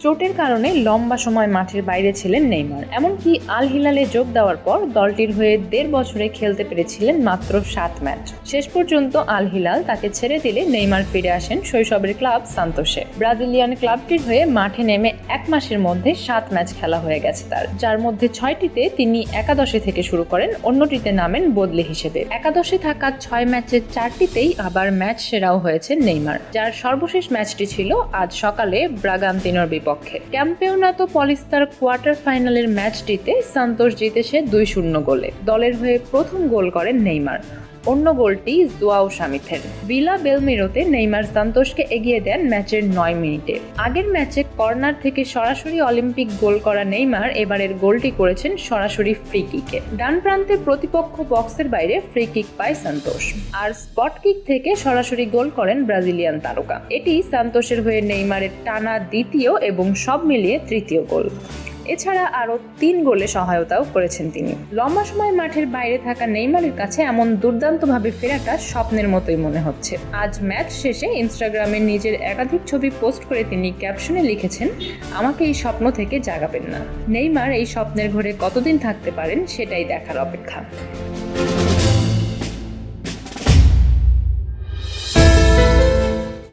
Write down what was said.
চোটের কারণে লম্বা সময় মাঠের বাইরে ছিলেন নেইমার। এমনকি আল হিলালে যোগ দেওয়ার পর দলটির হয়ে 1.5 বছরে খেলতে পেরেছিলেন মাত্র 7 ম্যাচ। শেষ পর্যন্ত আল হিলাল তাকে ছেড়ে দিলে নেইমার ফিরে আসেন শৈশবের ক্লাব সান্তোসে। ব্রাজিলিয়ান ক্লাবটির হয়ে মাঠে নেমে 1 মাসের মধ্যে 7 ম্যাচ খেলা হয়ে গেছে তার, যার মধ্যে 6টিতে তিনি একাদশে থেকে শুরু করেন, অন্যটিতে নামেন বদলি হিসেবে। একাদশে থাকা 6 ম্যাচের 4টিতেই আবার ম্যাচ সেরাও হয়েছে নেইমার, যার সর্বশেষ ম্যাচটি ছিল আজ সকালে ব্রাগান্তিনোর বিপক্ষে। ক্যাম্পিওনাতো পলিস্তার কোয়ার্টার ফাইনালের ম্যাচটিতে সান্তোস জিতেছে 2-0 গোলে। দলের হয়ে প্রথম গোল করেন নেইমার, অন্য গোলটি জোয়াও সামিথের। ভিলা বেলমিরোতে নেইমার সান্তোসকে এগিয়ে দেন ম্যাচের 9 মিনিটে। আগের ম্যাচে কর্নার থেকে সরাসরি অলিম্পিক গোল করা নেইমার এবারের গোলটি করেছেন সরাসরি ফ্রি কিকে। ডান প্রান্তে প্রতিপক্ষ বক্সের বাইরে ফ্রি কিক পায় সান্তোস, আর স্পট কিক থেকে সরাসরি গোল করেন ব্রাজিলিয়ান তারকা। এটি সান্তোসের হয়ে নেইমারের টানা দ্বিতীয় এবং সব মিলিয়ে তৃতীয় গোল। এছাড়া আরও 3 গোলে সহায়তাও করেছেন তিনি। লম্বা সময় মাঠের বাইরে থাকা নেইমারের কাছে এমন দুর্দান্তভাবে ফেরাটা স্বপ্নের মতোই মনে হচ্ছে। আজ ম্যাচ শেষে ইনস্টাগ্রামে নিজের একাধিক ছবি পোস্ট করে তিনি ক্যাপশনে লিখেছেন, আমাকে এই স্বপ্ন থেকে জাগাবেন না। নেইমার এই স্বপ্নের ঘরে কতদিন থাকতে পারেন সেটাই দেখার অপেক্ষা।